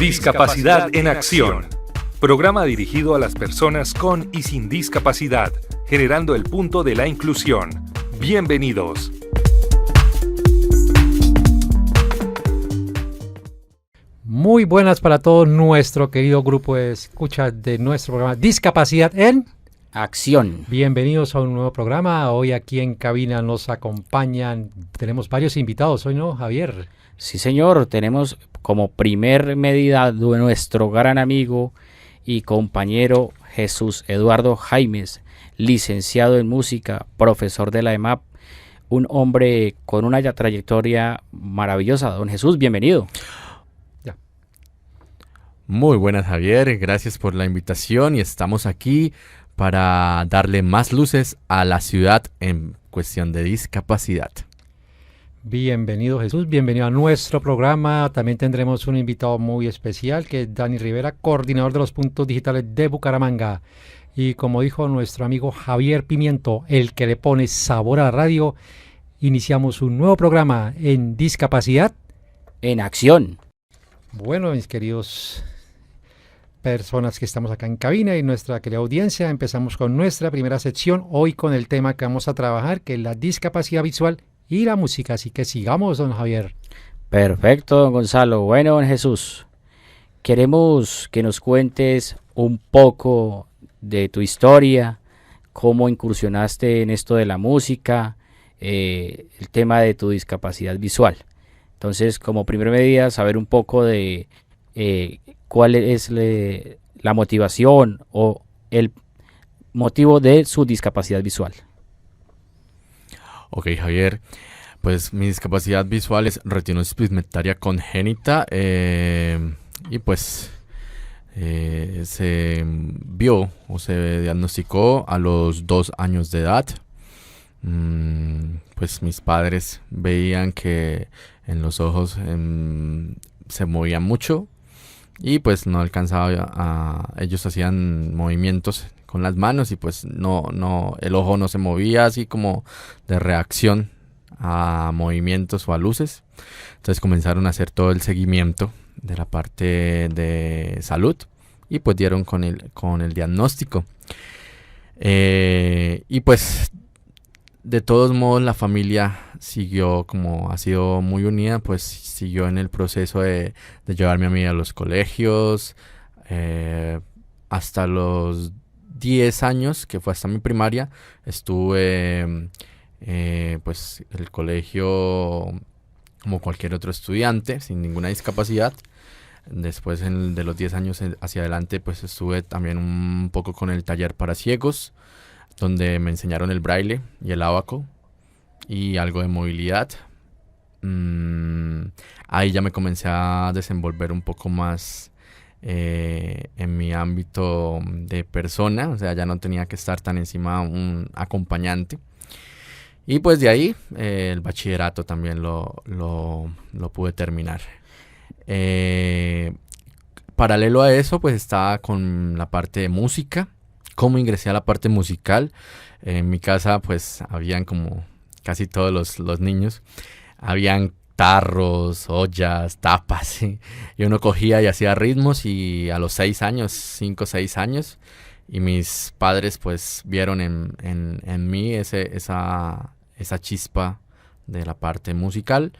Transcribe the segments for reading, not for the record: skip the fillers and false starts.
Discapacidad en Acción. Programa dirigido a las personas con y sin discapacidad, generando el punto de la inclusión. Bienvenidos. Muy buenas para todo nuestro querido grupo de escucha de nuestro programa Discapacidad en Acción. Bienvenidos a un nuevo programa. Hoy aquí en cabina nos acompañan, tenemos varios invitados hoy, ¿no, Javier? Sí, señor, tenemos como primer medida de nuestro gran amigo y compañero Jesús Eduardo Jaimes, licenciado en música, profesor de la EMAP, un hombre con una trayectoria maravillosa. Don Jesús, bienvenido. Muy buenas, Javier, gracias por la invitación y estamos aquí para darle más luces a la ciudad en cuestión de discapacidad. Bienvenido, Jesús, bienvenido a nuestro programa. También tendremos un invitado muy especial que es Dani Rivera, coordinador de los puntos digitales de Bucaramanga. Y como dijo nuestro amigo Javier Pimiento, el que le pone sabor a la radio, iniciamos un nuevo programa en Discapacidad en Acción. Bueno, mis queridos personas que estamos acá en cabina y nuestra querida audiencia, empezamos con nuestra primera sección, hoy con el tema que vamos a trabajar, que es la discapacidad visual y la música. Así que sigamos, don Javier. Perfecto, don Gonzalo. Bueno, don Jesús, queremos que nos cuentes un poco de tu historia, cómo incursionaste en esto de la música, el tema de tu discapacidad visual. Entonces, como primera medida, saber un poco de cuál es la motivación o el motivo de su discapacidad visual. Ok, Javier, pues mi discapacidad visual es retinosis pigmentaria congénita y pues se vio o se diagnosticó a los 2 años de edad. Pues mis padres veían que en los ojos se movían mucho y pues no alcanzaba ellos hacían movimientos con las manos y pues no el ojo no se movía así como de reacción a movimientos o a luces. Entonces comenzaron a hacer todo el seguimiento de la parte de salud y pues dieron con el diagnóstico. Y pues de todos modos la familia siguió, como ha sido muy unida, pues siguió en el proceso de llevarme a mí a los colegios hasta los 10 años, que fue hasta mi primaria. Estuve pues el colegio como cualquier otro estudiante, sin ninguna discapacidad. Después de los 10 años hacia adelante pues estuve también un poco con el taller para ciegos, donde me enseñaron el braille y el ábaco y algo de movilidad. Ahí ya me comencé a desenvolver un poco más en mi ámbito de persona, o sea, ya no tenía que estar tan encima un acompañante. Y pues de ahí el bachillerato también lo pude terminar. Paralelo a eso, pues estaba con la parte de música. ¿Cómo ingresé a la parte musical? En mi casa pues habían, como casi todos los niños, habían tarros, ollas, tapas, ¿sí? Y uno cogía y hacía ritmos y a los 6 años, 5 o 6 años, y mis padres pues vieron en mí esa chispa de la parte musical.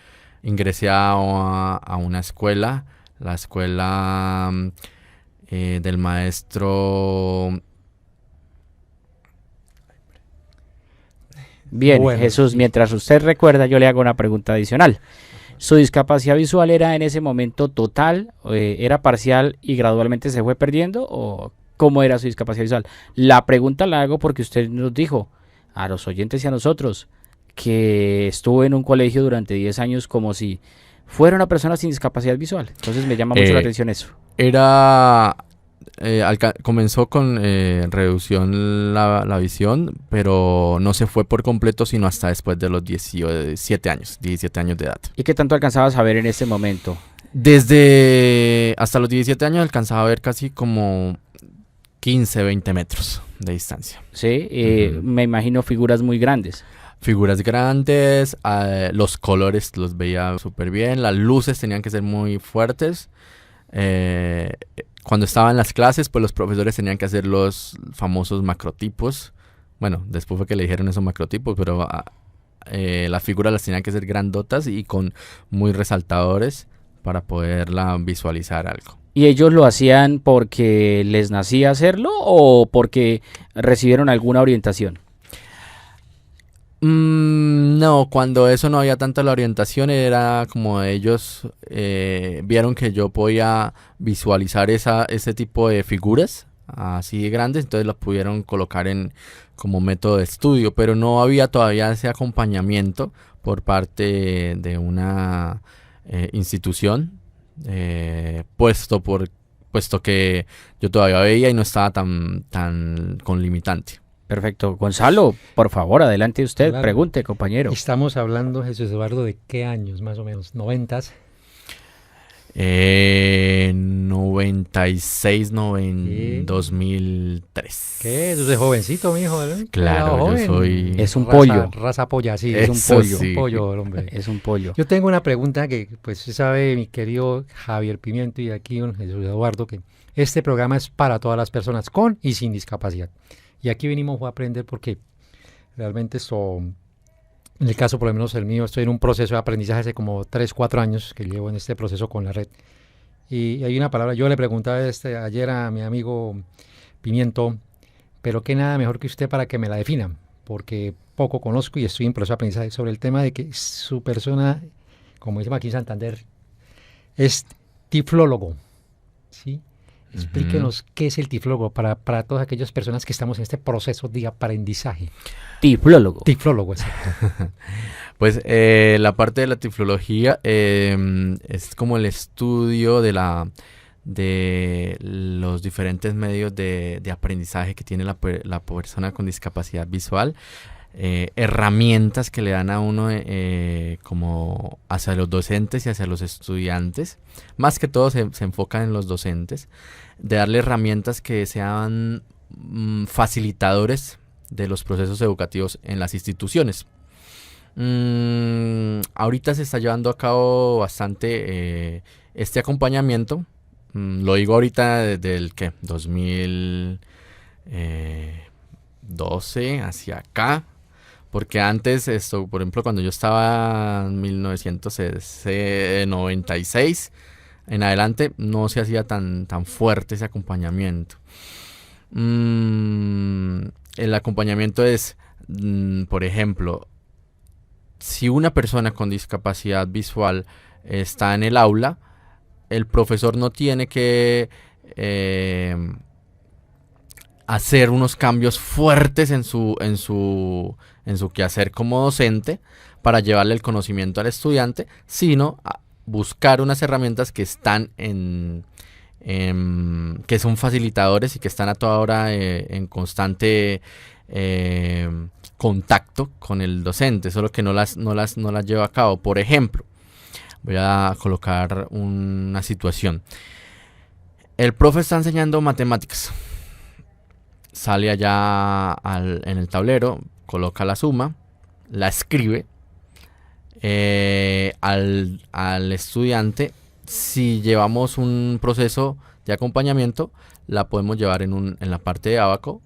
Ingresé a una escuela, la escuela del maestro. Bien, bueno, Jesús, mientras usted recuerda, yo le hago una pregunta adicional. ¿Su discapacidad visual era en ese momento total, era parcial y gradualmente se fue perdiendo? ¿O cómo era su discapacidad visual? La pregunta la hago porque usted nos dijo, a los oyentes y a nosotros, que estuvo en un colegio durante 10 años como si fuera una persona sin discapacidad visual. Entonces me llama mucho la atención eso. Comenzó con reducción la visión, pero no se fue por completo sino hasta después de los 17 años de edad. ¿Y qué tanto alcanzabas a ver en ese momento? Desde hasta los 17 años alcanzaba a ver casi como 15, 20 metros de distancia. Sí, me imagino figuras muy grandes. Figuras grandes, los colores los veía súper bien, las luces tenían que ser muy fuertes. Cuando estaba en las clases, pues los profesores tenían que hacer los famosos macrotipos. Bueno, después fue que le dijeron esos macrotipos, pero las figuras las tenían que ser grandotas y con muy resaltadores para poderla visualizar algo. ¿Y ellos lo hacían porque les nacía hacerlo o porque recibieron alguna orientación? No, cuando eso no había tanta la orientación, era como ellos vieron que yo podía visualizar ese tipo de figuras así de grandes, entonces las pudieron colocar como método de estudio, pero no había todavía ese acompañamiento por parte de una institución, puesto que yo todavía veía y no estaba tan con limitante. Perfecto. Gonzalo, por favor, adelante usted, Claro. pregunte, compañero. Estamos hablando, Jesús Eduardo, ¿de qué años más o menos? ¿90s? 96, Sí. 2003. ¿Qué? Tú eres jovencito, mijo, ¿eh? Claro, Pelado yo soy... Es un Raza- pollo. Raza polla, sí. Es un Eso pollo. sí. Pollo, hombre. Es un pollo. Yo tengo una pregunta que, pues, se sabe mi querido Javier Pimiento y aquí don Jesús Eduardo, que este programa es para todas las personas con y sin discapacidad. Y aquí venimos a aprender porque realmente esto, en el caso por lo menos el mío, estoy en un proceso de aprendizaje hace como 3, 4 años que llevo en este proceso con la red. Y hay una palabra, yo le preguntaba ayer a mi amigo Pimiento, pero qué nada mejor que usted para que me la defina, porque poco conozco y estoy en proceso de aprendizaje sobre el tema de que su persona, como decimos aquí en Santander, es tiflólogo, ¿sí? Explíquenos qué es el tiflólogo para todas aquellas personas que estamos en este proceso de aprendizaje. Tiflólogo. Tiflólogo, exacto. Pues la parte de la tiflología es como el estudio de los diferentes medios de aprendizaje que tiene la persona con discapacidad visual, herramientas que le dan a uno como hacia los docentes y hacia los estudiantes. Más que todo se enfocan en los docentes, de darle herramientas que sean facilitadores de los procesos educativos en las instituciones. Ahorita se está llevando a cabo bastante este acompañamiento. Lo digo ahorita desde el 2012 hacia acá, porque antes esto, por ejemplo, cuando yo estaba en 1996 en adelante, no se hacía tan fuerte ese acompañamiento. El acompañamiento es, por ejemplo, si una persona con discapacidad visual está en el aula, el profesor no tiene que hacer unos cambios fuertes en su quehacer como docente para llevarle el conocimiento al estudiante, sino buscar unas herramientas que están que son facilitadores y que están a toda hora en constante contacto con el docente, solo que no las lleva a cabo. Por ejemplo, voy a colocar una situación. El profe está enseñando matemáticas. Sale allá en el tablero, coloca la suma, la escribe. Al estudiante, si llevamos un proceso de acompañamiento, la podemos llevar en la parte de abaco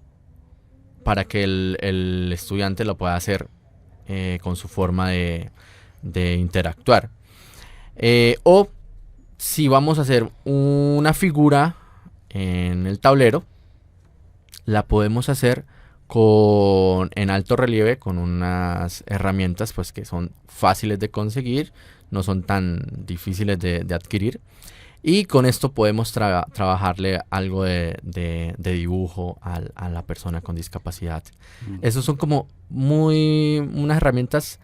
para que el estudiante lo pueda hacer con su forma de interactuar. O si vamos a hacer una figura en el tablero, la podemos hacer en alto relieve con unas herramientas pues que son fáciles de conseguir, no son tan difíciles de adquirir, y con esto podemos trabajarle algo de dibujo a la persona con discapacidad. Esos son como unas herramientas,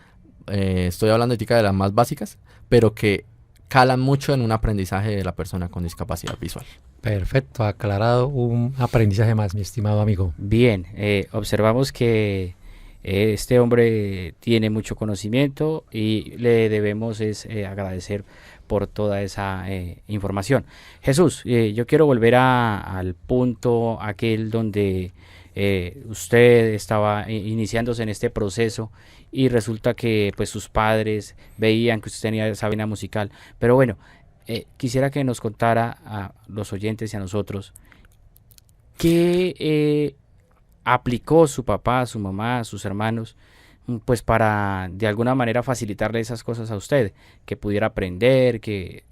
estoy hablando de las más básicas, pero que calan mucho en un aprendizaje de la persona con discapacidad visual. Perfecto, aclarado, un aprendizaje más, mi estimado amigo. Bien, observamos que este hombre tiene mucho conocimiento y le debemos agradecer por toda esa información. Jesús, yo quiero volver al punto aquel donde usted estaba iniciándose en este proceso y resulta que pues sus padres veían que usted tenía esa vena musical, pero bueno, quisiera que nos contara a los oyentes y a nosotros qué aplicó su papá, su mamá, sus hermanos, pues para de alguna manera facilitarle esas cosas a usted, que pudiera aprender, que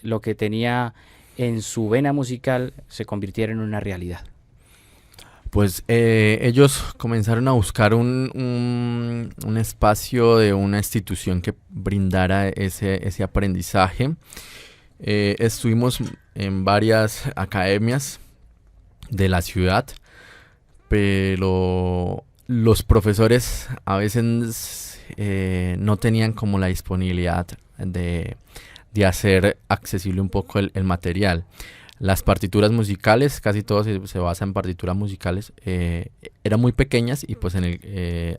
lo que tenía en su vena musical se convirtiera en una realidad. Pues ellos comenzaron a buscar un espacio de una institución que brindara ese aprendizaje. Estuvimos en varias academias de la ciudad, pero los profesores a veces no tenían como la disponibilidad de hacer accesible un poco el material. Las partituras musicales, casi todo se basa en partituras musicales, eran muy pequeñas y pues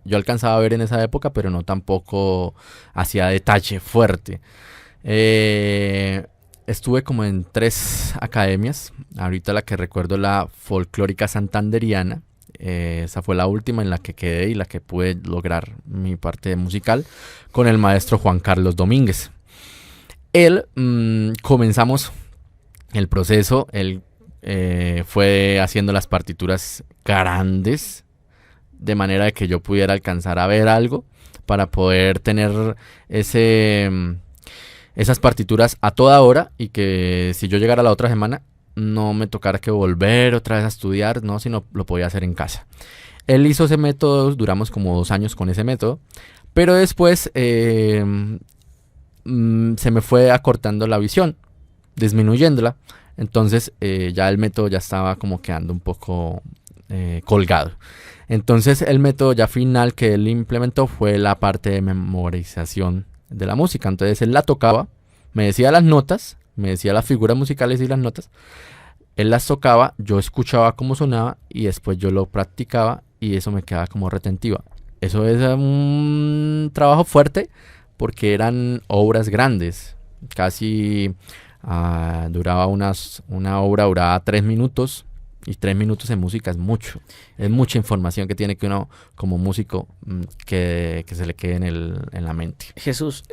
yo alcanzaba a ver en esa época, pero no tampoco hacía detalle fuerte. Estuve como en 3 academias. Ahorita la que recuerdo es la Folclórica Santanderiana. Esa fue la última en la que quedé y la que pude lograr mi parte musical con el maestro Juan Carlos Domínguez. Comenzamos el proceso. Él fue haciendo las partituras grandes de manera de que yo pudiera alcanzar a ver algo para poder tener esas partituras a toda hora, y que si yo llegara la otra semana no me tocara que volver otra vez a estudiar, no, sino lo podía hacer en casa. Él hizo ese método, duramos como 2 años con ese método, pero después se me fue acortando la visión, disminuyéndola. Entonces ya el método ya estaba como quedando un poco colgado. Entonces el método ya final que él implementó fue la parte de memorización de la música. Entonces él la tocaba, me decía las notas, me decía las figuras musicales y las notas, él las tocaba, yo escuchaba cómo sonaba y después yo lo practicaba y eso me quedaba como retentiva. Eso es un trabajo fuerte porque eran obras grandes, casi una obra duraba 3 minutos, y 3 minutos en música es mucho, es mucha información que tiene que uno como músico que se le quede en la mente. Jesús,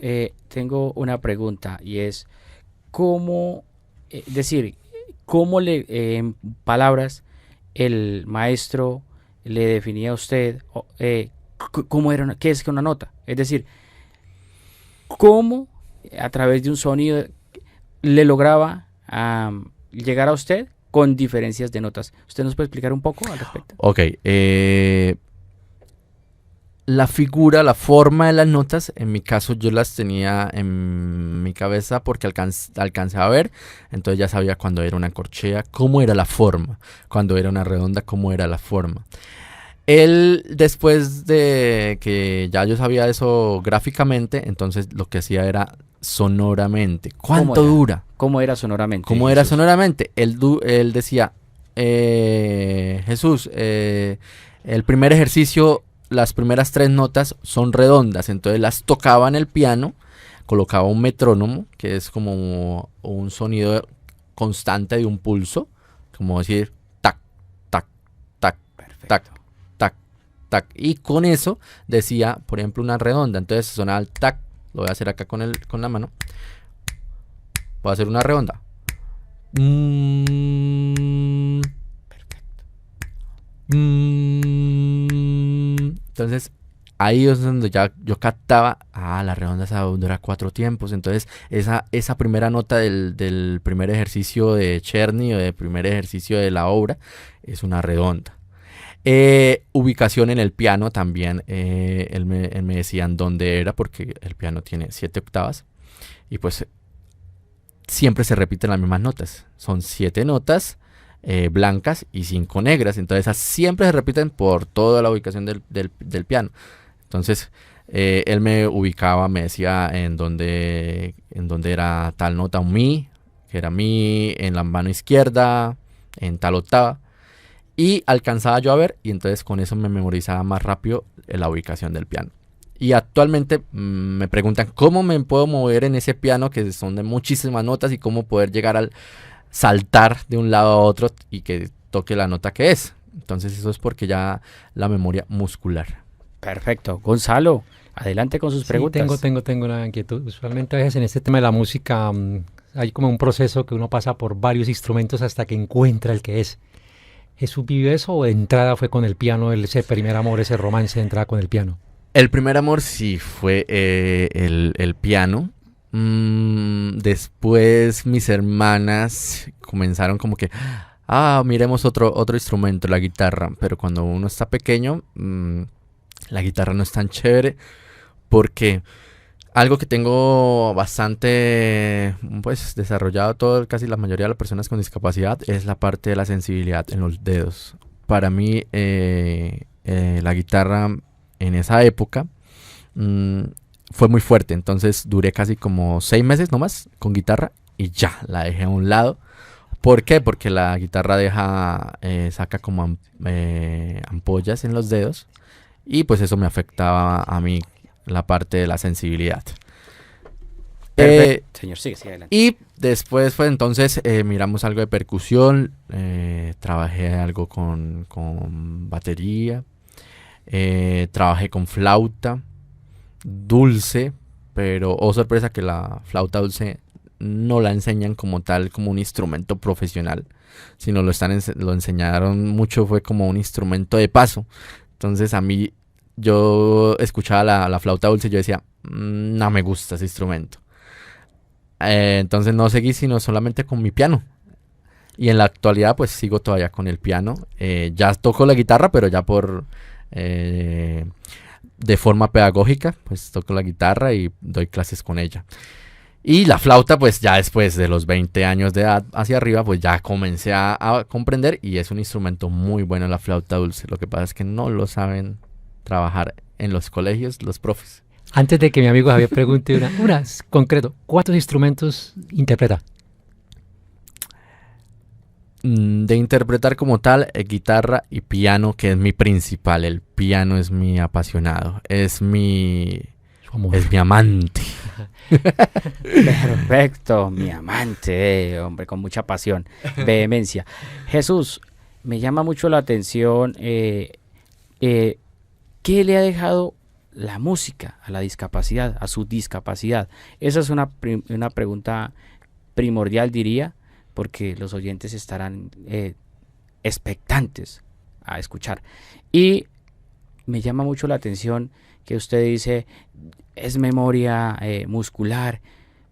tengo una pregunta y es ¿cómo en palabras el maestro le definía a usted cómo era qué es una nota? Es decir, ¿cómo a través de un sonido le lograba llegar a usted con diferencias de notas? ¿Usted nos puede explicar un poco al respecto? Ok, la figura, la forma de las notas, en mi caso yo las tenía en mi cabeza porque alcancé a ver, entonces ya sabía cuando era una corchea, cómo era la forma, cuando era una redonda, cómo era la forma. Él, después de que ya yo sabía eso gráficamente, entonces lo que hacía era sonoramente. ¿Cuánto dura? ¿Cómo era sonoramente? ¿Cómo era sonoramente? Él decía, Jesús, el primer ejercicio, las primeras 3 notas son redondas, entonces las tocaba en el piano, colocaba un metrónomo, que es como un sonido constante de un pulso, como decir tac, tac, tac, tac, tac, tac, y con eso decía, por ejemplo, una redonda, entonces sonaba el tac. Lo voy a hacer acá con la mano. Voy a hacer una redonda. Perfecto. Entonces, ahí es donde ya yo captaba, la redonda esa dura 4 tiempos. Entonces, esa primera nota del primer ejercicio de Czerny o del primer ejercicio de la obra es una redonda. Ubicación en el piano también, él me decía en dónde era, porque el piano tiene 7 octavas y pues siempre se repiten las mismas notas, son 7 notas blancas y 5 negras, entonces esas siempre se repiten por toda la ubicación del piano. Entonces él me ubicaba, me decía en dónde era tal nota, un mi, que era mi en la mano izquierda, en tal octava. Y alcanzaba yo a ver, y entonces con eso me memorizaba más rápido la ubicación del piano. Y actualmente me preguntan cómo me puedo mover en ese piano, que son de muchísimas notas, y cómo poder llegar al saltar de un lado a otro y que toque la nota que es. Entonces eso es porque ya la memoria muscular. Perfecto. Gonzalo, adelante con sus preguntas. Tengo una inquietud. Usualmente a veces en este tema de la música hay como un proceso que uno pasa por varios instrumentos hasta que encuentra el que es. ¿Jesús vivió eso o de entrada fue con el piano, ese primer amor, ese romance de entrada con el piano? El primer amor sí fue el piano. Después mis hermanas comenzaron como que, miremos otro instrumento, la guitarra. Pero cuando uno está pequeño, la guitarra no es tan chévere porque algo que tengo bastante pues desarrollado casi la mayoría de las personas con discapacidad es la parte de la sensibilidad en los dedos. Para mí la guitarra en esa época fue muy fuerte, entonces duré casi como 6 meses nomás con guitarra y ya, la dejé a un lado. ¿Por qué? Porque la guitarra saca como ampollas en los dedos y pues eso me afectaba a mí la parte de la sensibilidad. Señor, sigue adelante. Y después fue entonces miramos algo de percusión, trabajé algo con batería, trabajé con flauta dulce, pero sorpresa que la flauta dulce no la enseñan como tal, como un instrumento profesional, sino lo enseñaron mucho, fue como un instrumento de paso. Entonces a mí, yo escuchaba la flauta dulce y yo decía, no me gusta ese instrumento. Entonces no seguí sino solamente con mi piano. Y en la actualidad pues sigo todavía con el piano. Ya toco la guitarra, pero ya de forma pedagógica, pues toco la guitarra y doy clases con ella. Y la flauta, pues ya después de los 20 años de edad hacia arriba, pues ya comencé a comprender y es un instrumento muy bueno la flauta dulce. Lo que pasa es que no lo saben trabajar en los colegios los profes. Antes de que mi amigo Javier pregunte una concreto, ¿cuántos instrumentos interpreta? De interpretar como tal, guitarra y piano, que es mi principal. El piano es mi apasionado, es mi amante. Perfecto, mi amante, hombre, con mucha pasión, vehemencia. Jesús, me llama mucho la atención, ¿qué le ha dejado la música a la discapacidad, a su discapacidad? Esa es una pregunta primordial, diría, porque los oyentes estarán expectantes a escuchar. Y me llama mucho la atención que usted dice, es memoria muscular.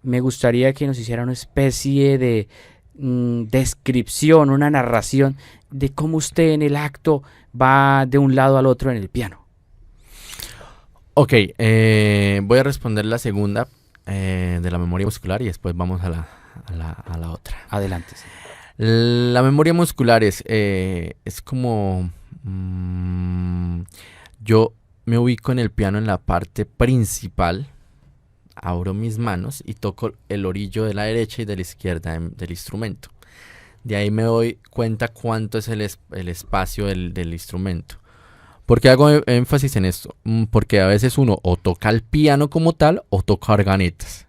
Me gustaría que nos hiciera una especie de descripción, una narración de cómo usted en el acto va de un lado al otro en el piano. Ok, voy a responder la segunda de la memoria muscular y después vamos a la otra. Adelante. Sí. La memoria muscular es como... yo me ubico en el piano en la parte principal, abro mis manos y toco el orillo de la derecha y de la izquierda del instrumento. De ahí me doy cuenta cuánto es el espacio del instrumento. ¿Por qué hago énfasis en esto? Porque a veces uno o toca el piano como tal o toca organetas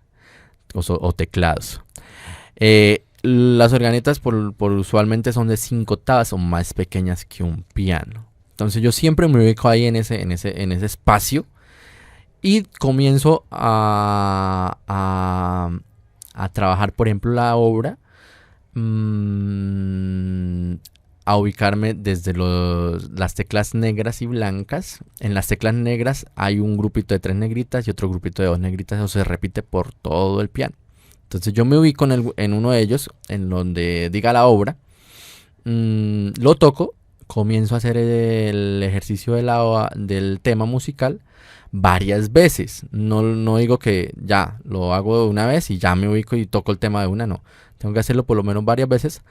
o teclados. Las organetas por usualmente son de 5 octavas o más pequeñas que un piano. Entonces yo siempre me ubico ahí en ese espacio y comienzo a trabajar, por ejemplo, la obra, a ubicarme desde las teclas negras y blancas. En las teclas negras hay un grupito de 3 negritas y otro grupito de 2 negritas, eso se repite por todo el piano. Entonces yo me ubico en uno de ellos, en donde diga la obra, lo toco, comienzo a hacer el ejercicio del tema musical varias veces. No digo que ya lo hago de una vez y ya me ubico y toco el tema de una, no. Tengo que hacerlo por lo menos varias veces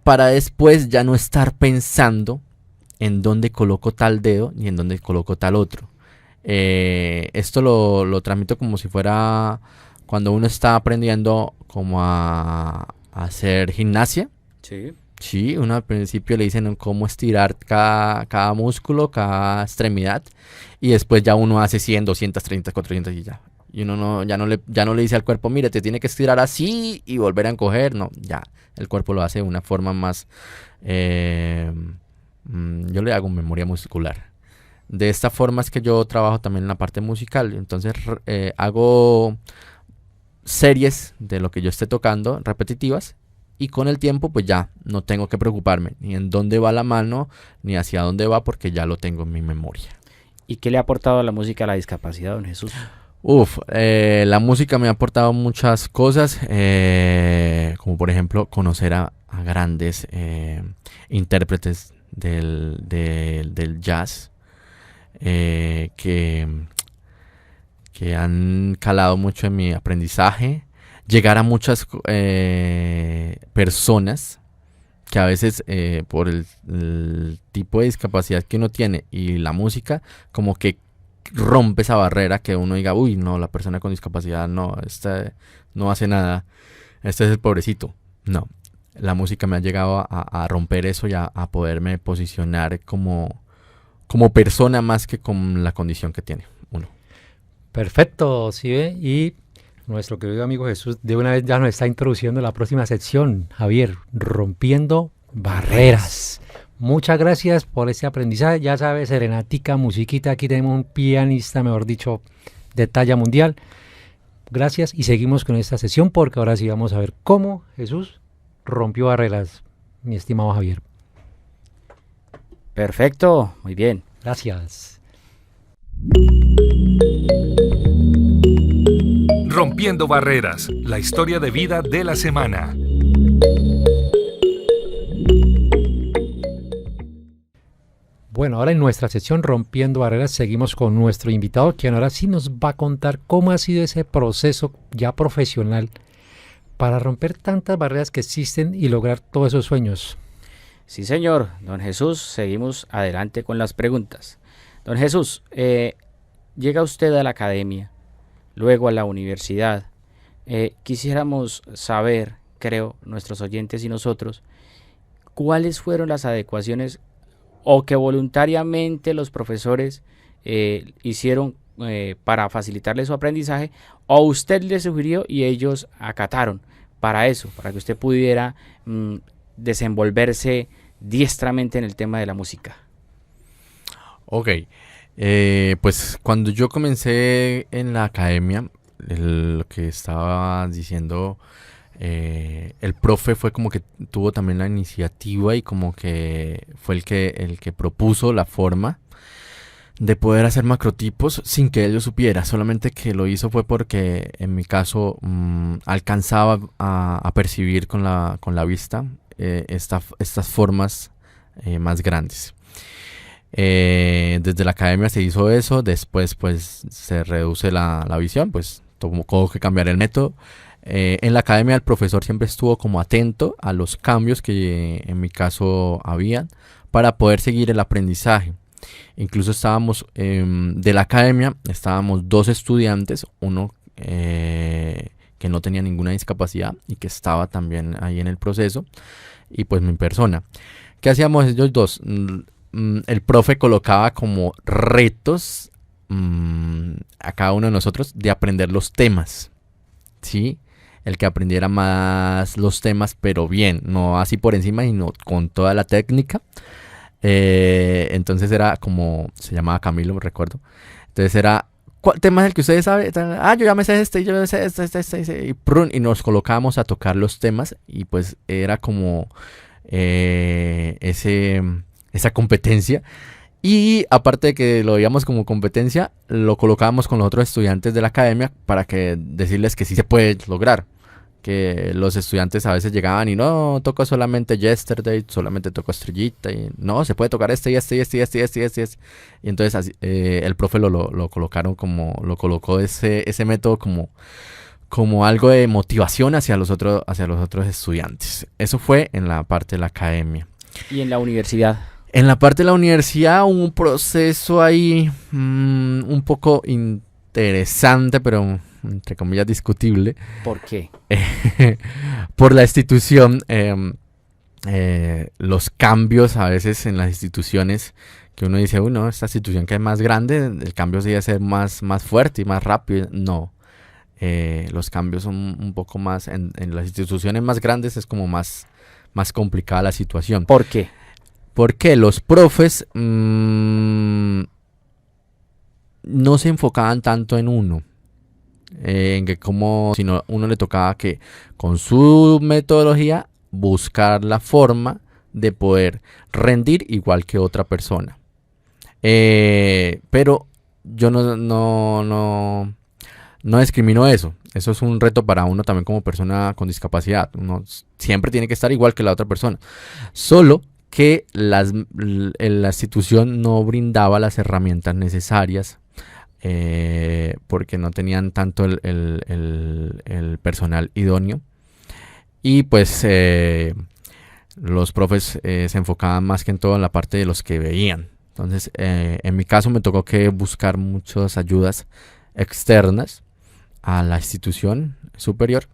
para después ya no estar pensando en dónde coloco tal dedo ni en dónde coloco tal otro. Esto lo transmito como si fuera cuando uno está aprendiendo como a hacer gimnasia. Sí. Sí, uno al principio le dicen cómo estirar cada músculo, cada extremidad, y después ya uno hace 100, 200, 30, 400 y ya. Y uno ya no le dice al cuerpo, mire, te tiene que estirar así y volver a encoger. No, ya, el cuerpo lo hace de una forma más... yo le hago memoria muscular. De esta forma es que yo trabajo también en la parte musical. Entonces series de lo que yo esté tocando, repetitivas, y con el tiempo pues ya no tengo que preocuparme ni en dónde va la mano, ni hacia dónde va, porque ya lo tengo en mi memoria. ¿Y qué le ha aportado la música a la discapacidad, don Jesús? La música me ha aportado muchas cosas, como por ejemplo conocer a grandes intérpretes del jazz, que han calado mucho en mi aprendizaje, llegar a muchas personas que a veces por el tipo de discapacidad que uno tiene y la música, como que rompe esa barrera, que uno diga, uy, no, la persona con discapacidad no, este no hace nada, este es el pobrecito. No, la música me ha llegado a romper eso y a poderme posicionar como persona más que con la condición que tiene uno. Perfecto, ¿sí ve? Y nuestro querido amigo Jesús de una vez ya nos está introduciendo la próxima sección, Javier, rompiendo barreras. Muchas gracias por este aprendizaje. Ya sabes, serenatica, musiquita. Aquí tenemos un pianista, mejor dicho, de talla mundial. Gracias y seguimos con esta sesión porque ahora sí vamos a ver cómo Jesús rompió barreras, mi estimado Javier. Perfecto, muy bien. Gracias. Rompiendo barreras, la historia de vida de la semana. Bueno, ahora en nuestra sección Rompiendo Barreras seguimos con nuestro invitado, quien ahora sí nos va a contar cómo ha sido ese proceso ya profesional para romper tantas barreras que existen y lograr todos esos sueños. Sí, señor. Don Jesús, seguimos adelante con las preguntas. Don Jesús, llega usted a la academia, luego a la universidad. Quisiéramos saber, creo, nuestros oyentes y nosotros, cuáles fueron las adecuaciones o que voluntariamente los profesores hicieron para facilitarle su aprendizaje, o usted les sugirió y ellos acataron para eso, para que usted pudiera desenvolverse diestramente en el tema de la música. Ok, pues cuando yo comencé en la academia, lo que estaba diciendo, el profe fue como que tuvo también la iniciativa y como que fue el que propuso la forma de poder hacer macrotipos sin que él lo supiera, solamente que lo hizo fue porque en mi caso alcanzaba a percibir con la vista estas formas más grandes. Desde la academia se hizo eso, después pues se reduce la visión, pues tuvo que cambiar el método. En la academia el profesor siempre estuvo como atento a los cambios que en mi caso habían para poder seguir el aprendizaje. Incluso estábamos de la academia, estábamos 2 estudiantes, uno que no tenía ninguna discapacidad y que estaba también ahí en el proceso, y pues mi persona. ¿Qué hacíamos ellos dos? El profe colocaba como retos a cada uno de nosotros de aprender los temas, ¿sí? El que aprendiera más los temas, pero bien, no así por encima, sino con toda la técnica. Entonces era como, se llamaba Camilo, me recuerdo. Entonces era, ¿cuál tema es el que ustedes saben? Yo ya me sé este, yo me sé este, y nos colocábamos a tocar los temas, y pues era como esa competencia. Y aparte de que lo veíamos como competencia, lo colocábamos con los otros estudiantes de la academia para decirles que sí se puede lograr. Que los estudiantes a veces llegaban y no, toco solamente Yesterday, solamente toco Estrellita, y no, se puede tocar este. Y entonces así, el profe lo colocó ese método como algo de motivación hacia los otros estudiantes. Eso fue en la parte de la academia. ¿Y en la universidad? En la parte de la universidad hubo un proceso ahí un poco interesante, pero entre comillas discutible. ¿Por qué? Por la institución, los cambios a veces en las instituciones, que uno dice, no, esta institución que es más grande, el cambio sí debe ser más fuerte y más rápido. No, los cambios son un poco más, en las instituciones más grandes es como más complicada la situación. ¿Por qué? Porque los profes no se enfocaban tanto en uno. en que como si no, uno le tocaba que con su metodología buscar la forma de poder rendir igual que otra persona. Pero yo no discrimino eso. Eso es un reto para uno también como persona con discapacidad. Uno siempre tiene que estar igual que la otra persona. Solo que la institución no brindaba las herramientas necesarias porque no tenían tanto el personal idóneo. Y pues los profes se enfocaban más que en todo en la parte de los que veían. Entonces, en mi caso me tocó que buscar muchas ayudas externas a la institución superior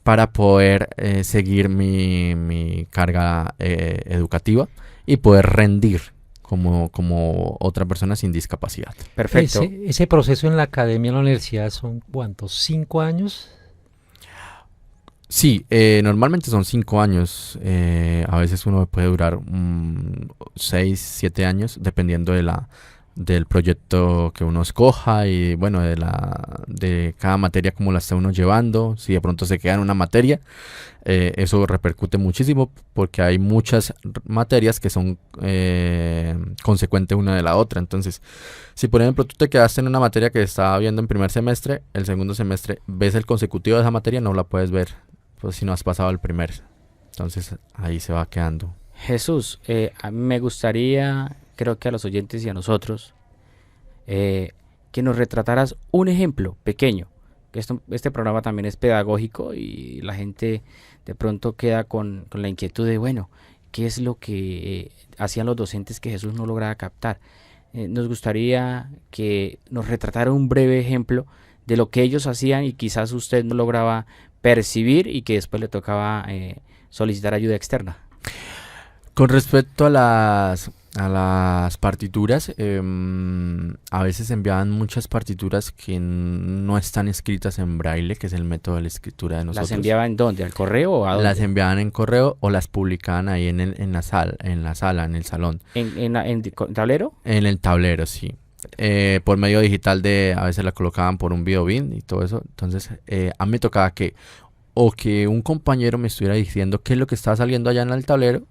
para poder seguir mi carga educativa y poder rendir como otra persona sin discapacidad. Perfecto. Ese proceso en la academia, en la universidad, ¿son cuántos? ¿5 años? Sí, normalmente son 5 años. A veces uno puede durar 6, 7 años, dependiendo del proyecto que uno escoja y bueno, de cada materia como la está uno llevando. Si de pronto se queda en una materia, eso repercute muchísimo porque hay muchas materias que son consecuentes una de la otra. Entonces, si por ejemplo tú te quedaste en una materia que estaba viendo en primer semestre, el segundo semestre ves el consecutivo de esa materia, no la puedes ver pues si no has pasado el primer. Entonces ahí se va quedando. Jesús, a mí me gustaría, creo que a los oyentes y a nosotros, que nos retrataras un ejemplo pequeño, que este programa también es pedagógico y la gente de pronto queda con la inquietud de, bueno, ¿qué es lo que hacían los docentes que Jesús no lograba captar? Nos gustaría que nos retratara un breve ejemplo de lo que ellos hacían y quizás usted no lograba percibir y que después le tocaba solicitar ayuda externa. Con respecto a las partituras, a veces enviaban muchas partituras que no están escritas en braille, que es el método de la escritura de nosotros. ¿Las enviaban dónde? ¿Al correo o a dónde? Las enviaban en correo o las publicaban ahí en la sala, en el salón. ¿En tablero? En el tablero, sí. Por medio digital a veces la colocaban por un videobin y todo eso. Entonces a mí me tocaba que un compañero me estuviera diciendo qué es lo que estaba saliendo allá en el tablero,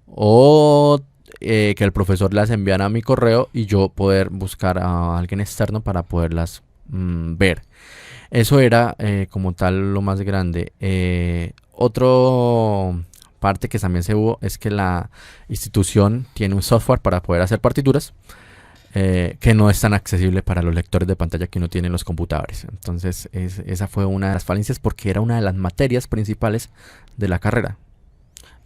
o que el profesor las enviara a mi correo y yo poder buscar a alguien externo para poderlas ver. Eso era como tal lo más grande. Otro parte que también se hubo es que la institución tiene un software para poder hacer partituras que no es tan accesible para los lectores de pantalla que uno tiene en los computadores. Entonces esa fue una de las falencias porque era una de las materias principales de la carrera.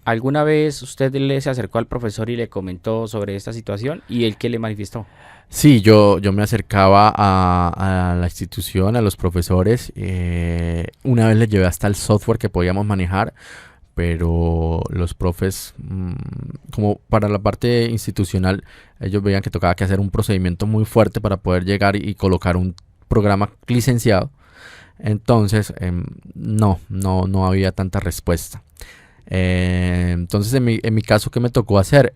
¿Alguna vez usted se acercó al profesor y le comentó sobre esta situación y él qué le manifestó? Sí, yo me acercaba a la institución, a los profesores. Una vez les llevé hasta el software que podíamos manejar, pero los profes, como para la parte institucional, ellos veían que tocaba que hacer un procedimiento muy fuerte para poder llegar y colocar un programa licenciado. Entonces, no había tanta respuesta. Entonces en mi caso, ¿qué me tocó hacer?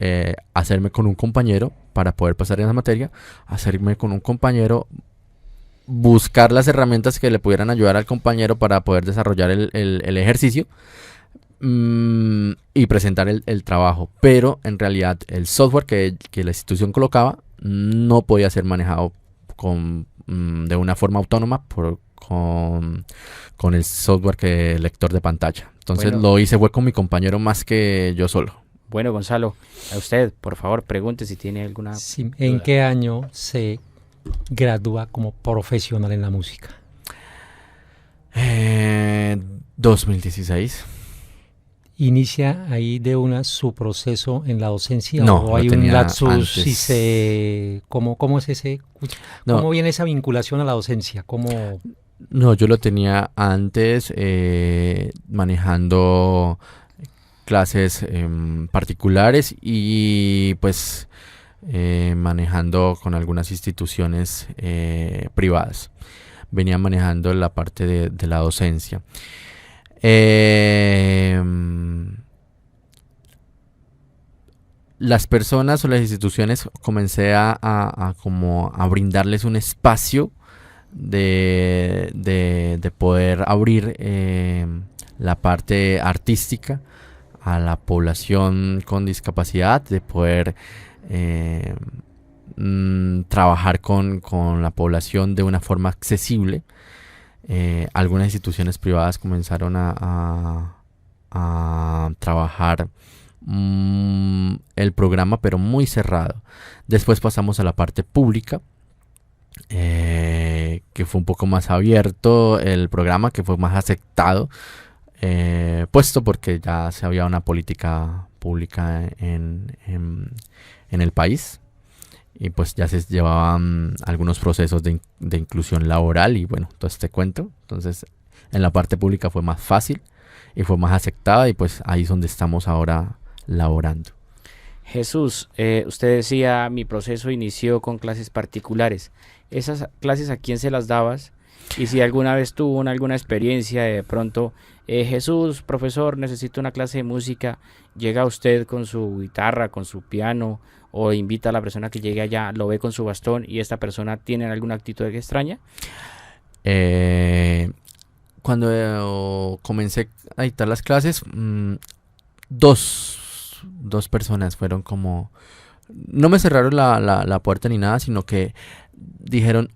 Hacerme con un compañero para poder pasar en la materia, hacerme con un compañero, buscar las herramientas que le pudieran ayudar al compañero para poder desarrollar el ejercicio y presentar el trabajo. Pero en realidad el software que la institución colocaba no podía ser manejado de una forma autónoma con el software que lector de pantalla. Entonces lo hice fue con mi compañero más que yo solo. Bueno, Gonzalo, a usted, por favor, pregunte si tiene alguna Sí, ¿en qué año se gradúa como profesional en la música? 2016. ¿Inicia ahí de una su proceso en la docencia? No, ¿O hay un lapsus antes. y ¿cómo es ese? No. ¿Cómo viene esa vinculación a la docencia? ¿Cómo? No, yo lo tenía antes manejando clases particulares y pues manejando con algunas instituciones privadas. Venía manejando la parte de la docencia. Las personas o las instituciones comencé a como a brindarles un espacio de poder abrir la parte artística a la población con discapacidad, de poder trabajar con la población de una forma accesible. Algunas instituciones privadas comenzaron a trabajar el programa, pero muy cerrado. Después pasamos a la parte pública, que fue un poco más abierto el programa, que fue más aceptado, puesto porque ya se había una política pública en el país, y pues ya se llevaban algunos procesos de inclusión laboral y bueno, todo este cuento. Entonces en la parte pública fue más fácil y fue más aceptada, y pues ahí es donde estamos ahora laborando. Jesús, usted decía, mi proceso inició con clases particulares. ¿Esas clases a quién se las dabas? Y si alguna vez tuvo alguna experiencia de pronto, Jesús, profesor, necesito una clase de música, llega usted con su guitarra, con su piano, o invita a la persona que llegue allá, lo ve con su bastón y esta persona tiene alguna actitud extraña. Cuando comencé a dictar las clases, dos personas fueron como, no me cerraron la puerta ni nada, sino que dijeron,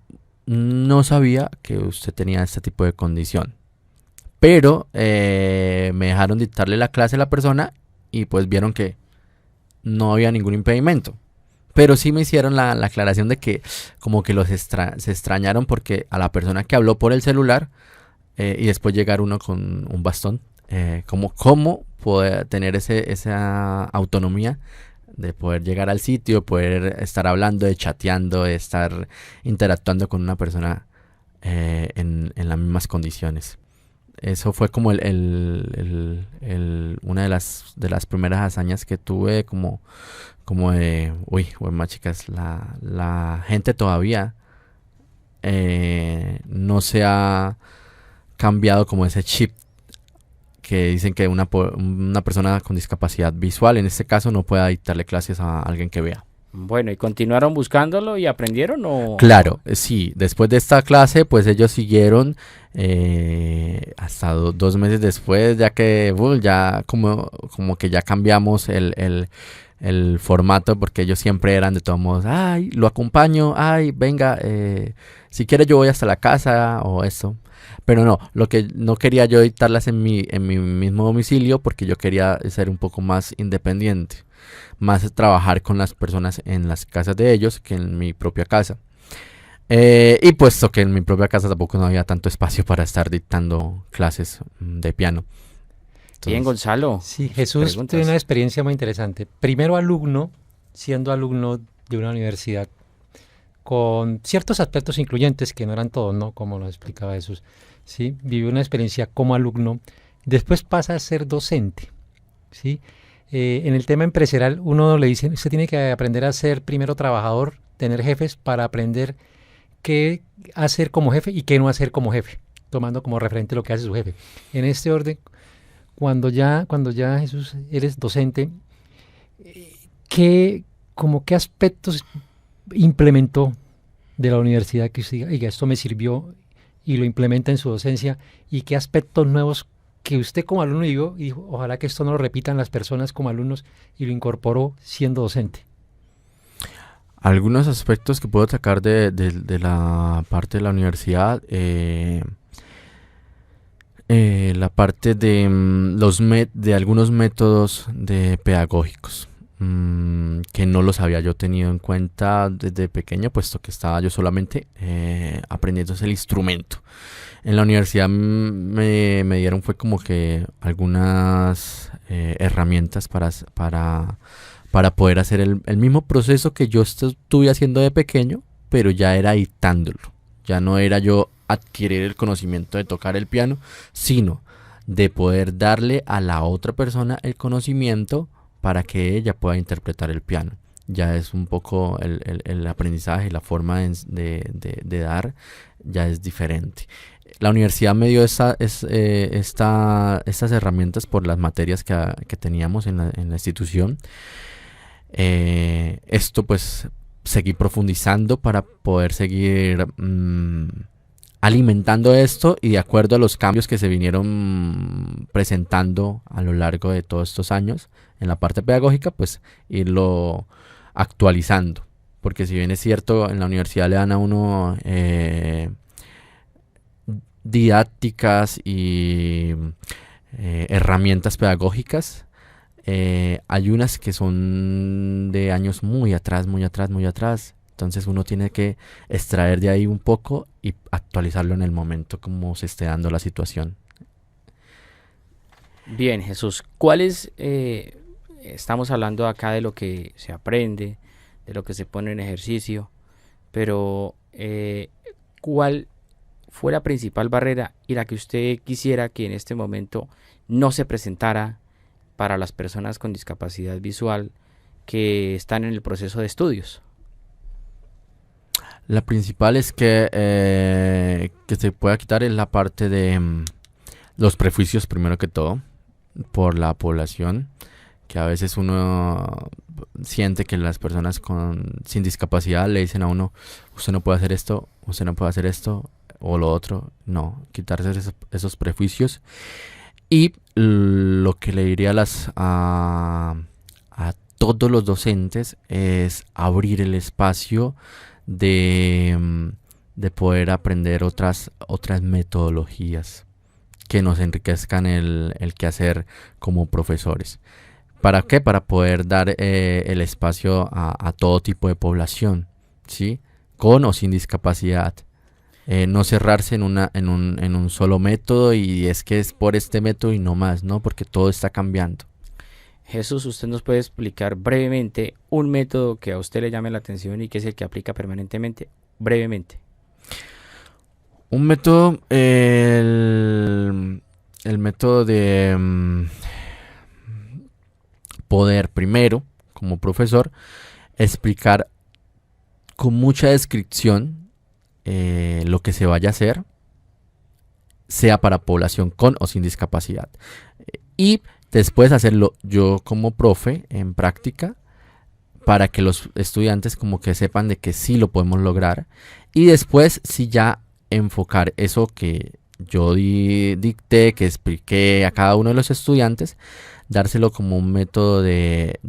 no sabía que usted tenía este tipo de condición, pero me dejaron dictarle la clase a la persona y pues vieron que no había ningún impedimento. Pero sí me hicieron la aclaración de que como que se extrañaron porque a la persona que habló por el celular y después llegar uno con un bastón, ¿cómo poder tener esa autonomía de poder llegar al sitio, poder estar hablando, de chateando, de estar interactuando con una persona en las mismas condiciones? Eso fue como una de las primeras hazañas que tuve, como de, bueno, chicas, la gente todavía no se ha cambiado como ese chip que dicen que una persona con discapacidad visual, en este caso, no pueda dictarle clases a alguien que vea. Bueno, ¿y continuaron buscándolo y aprendieron o...? Claro, sí. Después de esta clase, pues ellos siguieron hasta 2 meses después, ya que ya como que ya cambiamos el formato, porque ellos siempre eran de todos modos, ay, lo acompaño, ay, venga, si quiere yo voy hasta la casa o eso. Pero no, lo que no quería yo dictarlas en mi mismo domicilio, porque yo quería ser un poco más independiente, más trabajar con las personas en las casas de ellos que en mi propia casa. Y puesto que en mi propia casa tampoco no había tanto espacio para estar dictando clases de piano. Entonces, bien, Gonzalo. Sí, Jesús tiene una experiencia muy interesante. Primero siendo alumno de una universidad con ciertos aspectos incluyentes, que no eran todos, ¿no? Como lo explicaba Jesús. Sí, vivió una experiencia como alumno. Después pasa a ser docente, ¿sí? En el tema empresarial, uno le dice, usted tiene que aprender a ser primero trabajador, tener jefes para aprender qué hacer como jefe y qué no hacer como jefe, tomando como referente lo que hace su jefe. En este orden, cuando ya Jesús eres docente, ¿qué aspectos implementó de la universidad que usted diga, oiga, esto me sirvió y lo implementa en su docencia? ¿Y qué aspectos nuevos que usted como alumno dijo, ojalá que esto no lo repitan las personas como alumnos, y lo incorporó siendo docente? Algunos aspectos que puedo sacar de la parte de la universidad, la parte de algunos métodos pedagógicos, que no los había yo tenido en cuenta desde pequeño, puesto que estaba yo solamente aprendiendo el instrumento. En la universidad me dieron fue como que algunas herramientas para poder hacer el mismo proceso que yo estuve haciendo de pequeño, pero ya era dictándolo. Ya no era yo adquirir el conocimiento de tocar el piano, sino de poder darle a la otra persona el conocimiento para que ella pueda interpretar el piano. Ya es un poco el aprendizaje, la forma de dar ya es diferente. La universidad me dio estas herramientas por las materias que teníamos en la institución. Esto pues seguí profundizando para poder seguir alimentando esto y de acuerdo a los cambios que se vinieron presentando a lo largo de todos estos años en la parte pedagógica, pues irlo actualizando. Porque si bien es cierto, en la universidad le dan a uno didácticas y herramientas pedagógicas, hay unas que son de años muy atrás, muy atrás, muy atrás. Entonces uno tiene que extraer de ahí un poco y actualizarlo en el momento como se esté dando la situación. Bien, Jesús, ¿cuáles estamos hablando acá de lo que se aprende, de lo que se pone en ejercicio, pero ¿cuál fue la principal barrera y la que usted quisiera que en este momento no se presentara para las personas con discapacidad visual que están en el proceso de estudios? La principal es que se pueda quitar es la parte de los prejuicios, primero que todo, por la población, que a veces uno siente que las personas sin discapacidad le dicen a uno, usted no puede hacer esto, usted no puede hacer esto o lo otro. No, quitarse esos prejuicios. Y lo que le diría a todos los docentes es abrir el espacio de poder aprender otras metodologías que nos enriquezcan el quehacer como profesores. ¿Para qué? Para poder dar el espacio a todo tipo de población, ¿sí? Con o sin discapacidad. No cerrarse en un solo método y es que es por este método y no más, ¿no? Porque todo está cambiando. Jesús, ¿usted nos puede explicar brevemente un método que a usted le llame la atención y que es el que aplica permanentemente? Brevemente. Un método, el método de poder primero, como profesor, explicar con mucha descripción lo que se vaya a hacer, sea para población con o sin discapacidad. Y después hacerlo yo como profe en práctica para que los estudiantes como que sepan de que sí lo podemos lograr. Y después sí ya enfocar eso que yo dicté, que expliqué a cada uno de los estudiantes, dárselo como un método de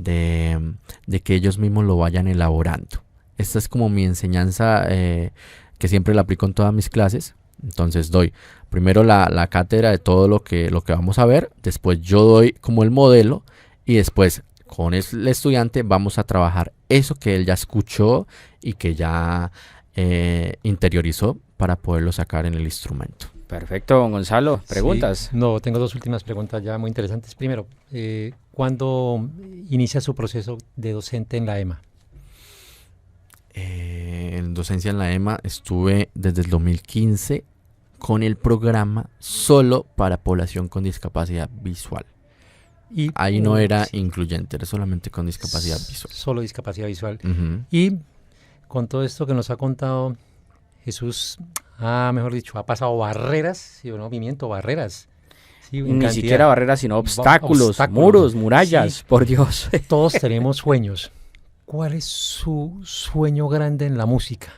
que ellos mismos lo vayan elaborando. Esta es como mi enseñanza que siempre la aplico en todas mis clases. Entonces doy primero la cátedra de todo lo que vamos a ver, después yo doy como el modelo y después con el estudiante vamos a trabajar eso que él ya escuchó y que ya interiorizó para poderlo sacar en el instrumento. Perfecto, don Gonzalo. ¿Preguntas? Sí, no, tengo dos últimas preguntas ya muy interesantes. Primero, ¿cuándo inicia su proceso de docente en la EMA? En docencia en la EMA estuve desde el 2015 con el programa solo para población con discapacidad visual. Y ahí no era incluyente, era solamente con discapacidad visual. Solo discapacidad visual. Uh-huh. Y con todo esto que nos ha contado Jesús, mejor dicho, ha pasado barreras, ¿sí o no? Barreras. Sí, ni siquiera barreras, sino obstáculos, muros, murallas, sí. Por Dios. Todos tenemos sueños. ¿Cuál es su sueño grande en la música?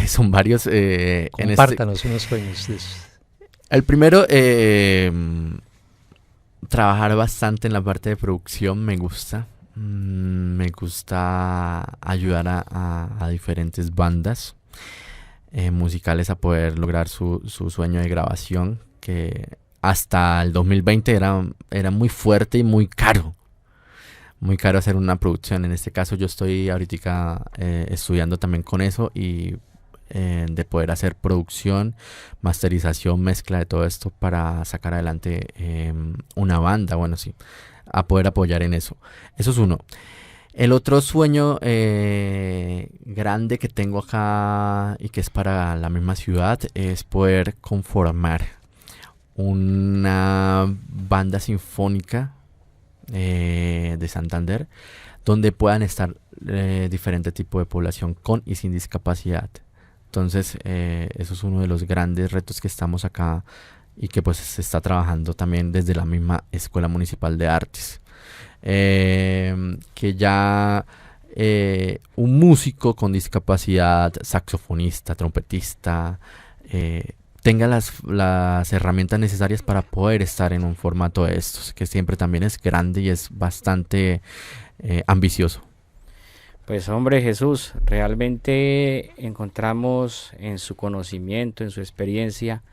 Son varios. Compártanos unos sueños de esos. El primero, trabajar bastante en la parte de producción me gusta. Me gusta ayudar a diferentes bandas musicales a poder lograr su sueño de grabación, que hasta el 2020 era muy fuerte y muy caro. Muy caro hacer una producción. En este caso yo estoy ahorita estudiando también con eso y de poder hacer producción, masterización, mezcla de todo esto para sacar adelante una banda, bueno, sí, a poder apoyar en eso. Eso es uno. El otro sueño grande que tengo acá y que es para la misma ciudad es poder conformar una banda sinfónica de Santander donde puedan estar diferentes tipos de población con y sin discapacidad. Entonces eso es uno de los grandes retos que estamos acá y que pues se está trabajando también desde la misma Escuela Municipal de Artes, que ya un músico con discapacidad, saxofonista, trompetista, tenga las herramientas necesarias para poder estar en un formato de estos, que siempre también es grande y es bastante ambicioso. Pues hombre, Jesús, realmente encontramos en su conocimiento, en su experiencia,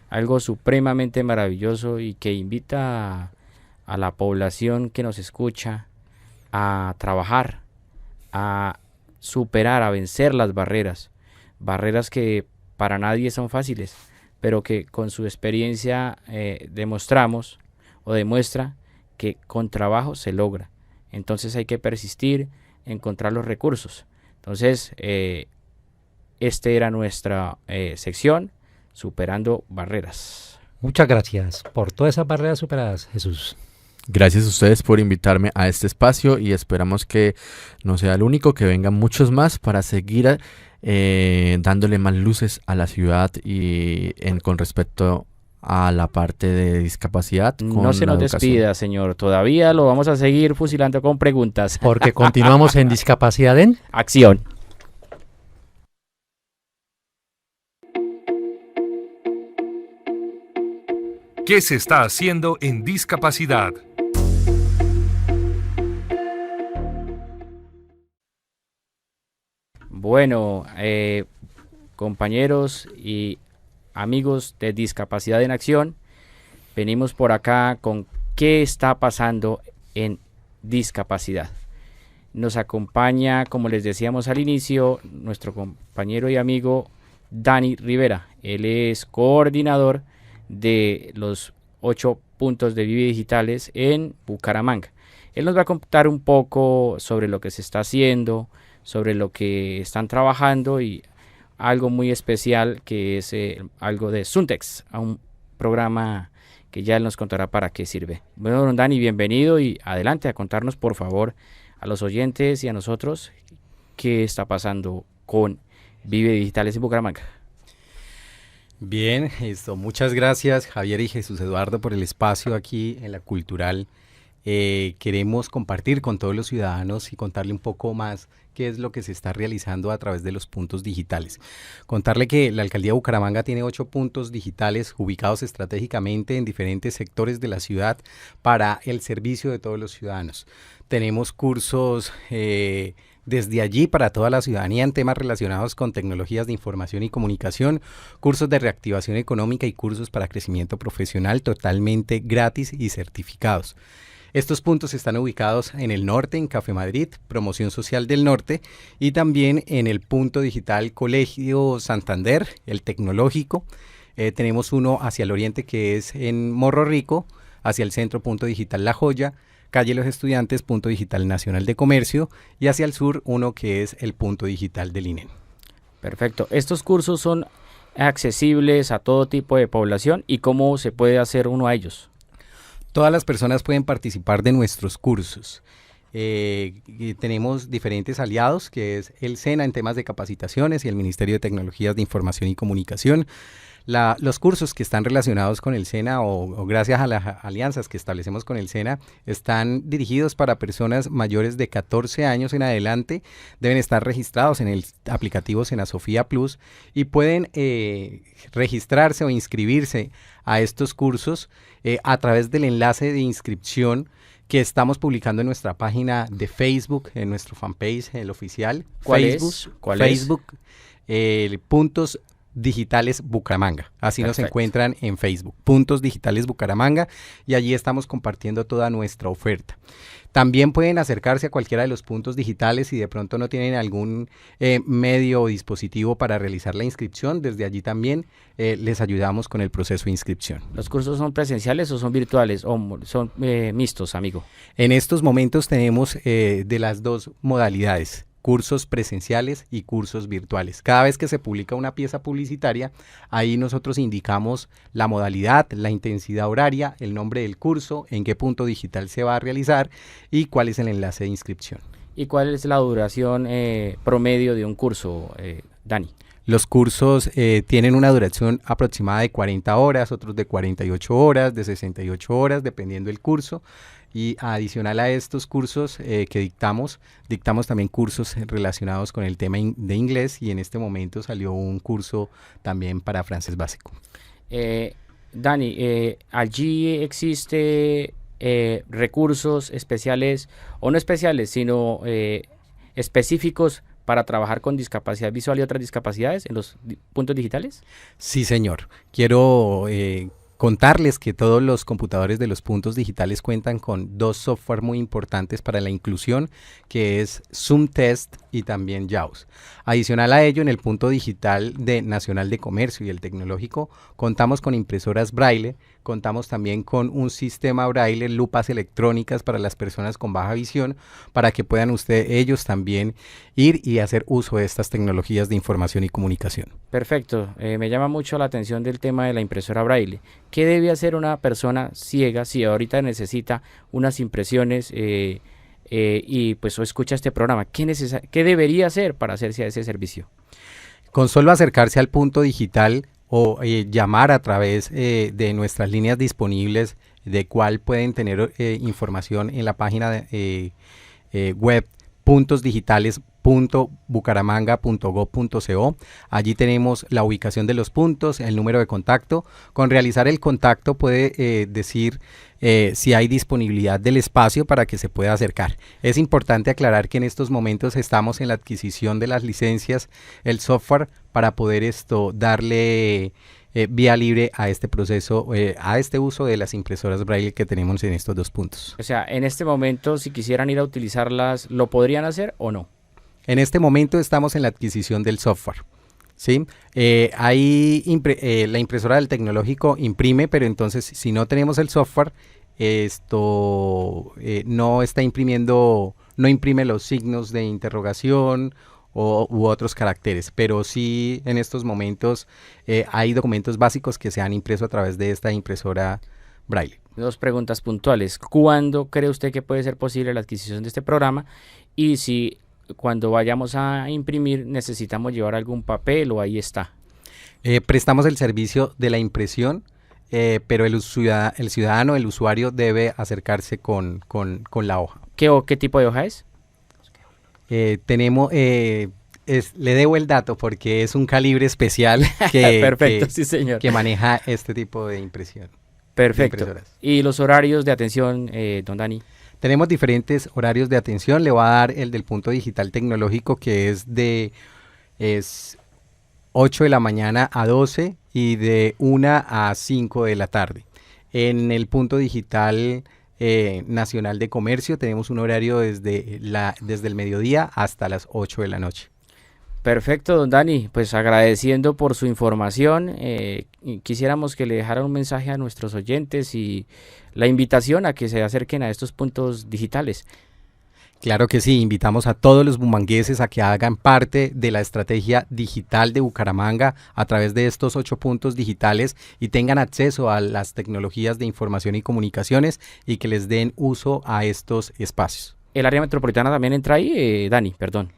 algo supremamente maravilloso y que invita a la población que nos escucha a trabajar, a superar, a vencer las barreras que para nadie son fáciles, pero que con su experiencia demostramos o demuestra que con trabajo se logra. Entonces hay que persistir, encontrar los recursos. Entonces, esta era nuestra sección, Superando Barreras. Muchas gracias por todas esas barreras superadas, Jesús. Gracias a ustedes por invitarme a este espacio y esperamos que no sea el único, que vengan muchos más para seguir dándole más luces a la ciudad y con respecto a la parte de discapacidad. No se nos despida, señor. Todavía lo vamos a seguir fusilando con preguntas. Porque continuamos en Discapacidad en Acción. ¿Qué se está haciendo en discapacidad? Bueno, compañeros y amigos de Discapacidad en Acción, venimos por acá con qué está pasando en discapacidad. Nos acompaña, como les decíamos al inicio, nuestro compañero y amigo Dani Rivera. Él es coordinador de los 8 puntos de Vive Digitales en Bucaramanga. Él nos va a contar un poco sobre lo que se está haciendo, sobre lo que están trabajando y algo muy especial que es algo de Suntex, a un programa que ya él nos contará para qué sirve. Bueno, don Dani, bienvenido y adelante a contarnos por favor a los oyentes y a nosotros qué está pasando con Vive Digitales en Bucaramanga. Bien, muchas gracias Javier y Jesús Eduardo por el espacio aquí en la Cultural. Queremos compartir con todos los ciudadanos y contarle un poco más qué es lo que se está realizando a través de los puntos digitales. Contarle que la Alcaldía de Bucaramanga tiene 8 puntos digitales ubicados estratégicamente en diferentes sectores de la ciudad para el servicio de todos los ciudadanos. Tenemos cursos desde allí para toda la ciudadanía en temas relacionados con tecnologías de información y comunicación, cursos de reactivación económica y cursos para crecimiento profesional totalmente gratis y certificados. Estos puntos están ubicados en el norte, en Café Madrid, Promoción Social del Norte, y también en el punto digital Colegio Santander, el tecnológico. Tenemos uno hacia el oriente que es en Morro Rico, hacia el centro punto digital La Joya, calle Los Estudiantes, punto digital Nacional de Comercio, y hacia el sur uno que es el punto digital del INEN. Perfecto. Estos cursos son accesibles a todo tipo de población y cómo se puede hacer uno a ellos. Todas las personas pueden participar de nuestros cursos. Tenemos diferentes aliados, que es el SENA en temas de capacitaciones y el Ministerio de Tecnologías de Información y Comunicación. Los cursos que están relacionados con el SENA o gracias a las alianzas que establecemos con el SENA están dirigidos para personas mayores de 14 años en adelante. Deben estar registrados en el aplicativo SENA Sofía Plus y pueden registrarse o inscribirse a estos cursos a través del enlace de inscripción que estamos publicando en nuestra página de Facebook, en nuestro fanpage, el oficial. ¿Cuál Facebook, puntos digitales Bucaramanga. Así Perfecto. Nos encuentran en Facebook, puntos digitales Bucaramanga, y allí estamos compartiendo toda nuestra oferta. También pueden acercarse a cualquiera de los puntos digitales si de pronto no tienen algún medio o dispositivo para realizar la inscripción. Desde allí también les ayudamos con el proceso de inscripción. ¿Los cursos son presenciales o son virtuales o son mixtos, amigo? En estos momentos tenemos de las dos modalidades, cursos presenciales y cursos virtuales. Cada vez que se publica una pieza publicitaria, ahí nosotros indicamos la modalidad, la intensidad horaria, el nombre del curso, en qué punto digital se va a realizar y cuál es el enlace de inscripción. ¿Y cuál es la duración promedio de un curso, Dani? Los cursos tienen una duración aproximada de 40 horas, otros de 48 horas, de 68 horas, dependiendo del curso. Y adicional a estos cursos que dictamos también cursos relacionados con el tema de inglés, y en este momento salió un curso también para francés básico. Dani, allí existe recursos especiales, o no especiales, sino específicos para trabajar con discapacidad visual y otras discapacidades en los puntos digitales. Sí, señor. Quiero contarles que todos los computadores de los puntos digitales cuentan con dos software muy importantes para la inclusión, que es ZoomTest y también JAWS. Adicional a ello, en el punto digital Nacional de Comercio y el Tecnológico, contamos con impresoras Braille, contamos también con un sistema Braille, lupas electrónicas para las personas con baja visión, para que puedan ellos también ir y hacer uso de estas tecnologías de información y comunicación. Perfecto, me llama mucho la atención del tema de la impresora Braille. ¿Qué debe hacer una persona ciega si ahorita necesita unas impresiones y pues escucha este programa? ¿Qué debería hacer para hacerse a ese servicio? Con solo acercarse al punto digital o llamar a través de nuestras líneas disponibles, de cual pueden tener información en la página web puntosdigitales.bucaramanga.gov.co. Allí tenemos la ubicación de los puntos, el número de contacto. Con realizar el contacto puede decir si hay disponibilidad del espacio para que se pueda acercar. Es importante aclarar que en estos momentos estamos en la adquisición de las licencias, el software, para poder darle vía libre a este proceso, a este uso de las impresoras Braille que tenemos en estos dos puntos. O sea, en este momento, si quisieran ir a utilizarlas, ¿lo podrían hacer o no? En este momento estamos en la adquisición del software. ¿Sí? La impresora del Tecnológico imprime, pero entonces si no tenemos el software, no está imprimiendo, no imprime los signos de interrogación u otros caracteres, pero sí en estos momentos hay documentos básicos que se han impreso a través de esta impresora Braille. Dos preguntas puntuales. ¿Cuándo cree usted que puede ser posible la adquisición de este programa? Y si cuando vayamos a imprimir necesitamos llevar algún papel o ahí está. Prestamos el servicio de la impresión, pero el ciudadano, el usuario, debe acercarse con la hoja. ¿Qué tipo de hoja es? Tenemos, le debo el dato porque es un calibre especial Perfecto, sí, señor, que maneja este tipo de impresión. Perfecto. ¿Y los horarios de atención, don Dani? Tenemos diferentes horarios de atención. Le voy a dar el del punto digital tecnológico, que es 8 de la mañana a 12 y de 1 a 5 de la tarde. En el punto digital Nacional de Comercio tenemos un horario desde el mediodía hasta las 8 de la noche. Perfecto, don Dani, pues agradeciendo por su información, quisiéramos que le dejara un mensaje a nuestros oyentes y la invitación a que se acerquen a estos puntos digitales. Claro que sí, invitamos a todos los bumangueses a que hagan parte de la estrategia digital de Bucaramanga a través de estos 8 puntos digitales y tengan acceso a las tecnologías de información y comunicaciones y que les den uso a estos espacios. ¿El área metropolitana también entra ahí, Dani? Perdón.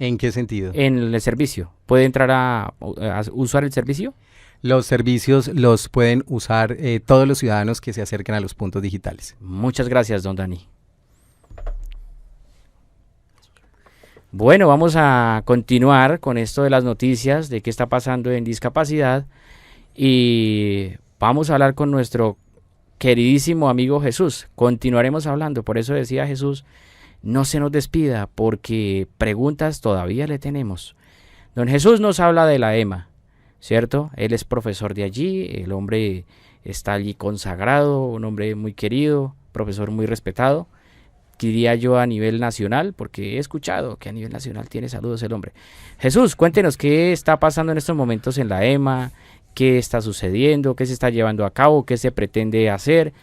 ¿En qué sentido? En el servicio. ¿Puede entrar a usar el servicio? Los servicios los pueden usar todos los ciudadanos que se acerquen a los puntos digitales. Muchas gracias, don Dani. Bueno, vamos a continuar con esto de las noticias de qué está pasando en discapacidad y vamos a hablar con nuestro queridísimo amigo Jesús. Continuaremos hablando, por eso decía Jesús, no se nos despida porque preguntas todavía le tenemos. Don Jesús nos habla de la EMA, ¿cierto? Él es profesor de allí, el hombre está allí consagrado, un hombre muy querido, profesor muy respetado. Diría yo a nivel nacional, porque he escuchado que a nivel nacional tiene saludos el hombre. Jesús, cuéntenos qué está pasando en estos momentos en la EMA, qué está sucediendo, qué se está llevando a cabo, qué se pretende hacer.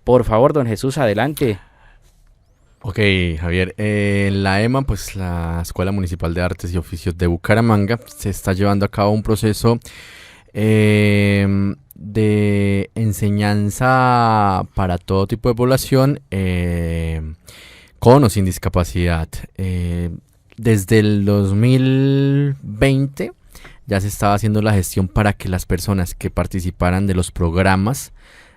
Por favor, don Jesús, adelante. Ok, Javier, en la EMA, pues la Escuela Municipal de Artes y Oficios de Bucaramanga, se está llevando a cabo un proceso de enseñanza para todo tipo de población, con o sin discapacidad. Desde el 2020 ya se estaba haciendo la gestión para que las personas que participaran de los programas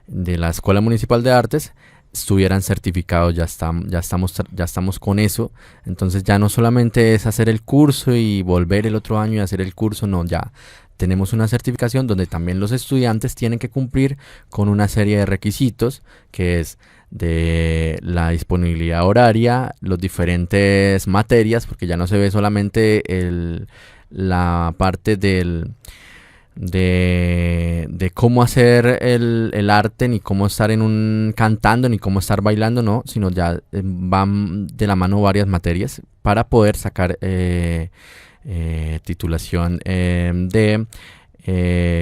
de la Escuela Municipal de Artes estuvieran certificados, ya estamos con eso. Entonces ya no solamente es hacer el curso y volver el otro año y hacer el curso, no, ya tenemos una certificación donde también los estudiantes tienen que cumplir con una serie de requisitos, que es de la disponibilidad horaria, los diferentes materias, porque ya no se ve solamente la parte de cómo hacer el arte, ni cómo estar cantando, ni cómo estar bailando, no, sino ya van de la mano varias materias para poder sacar titulación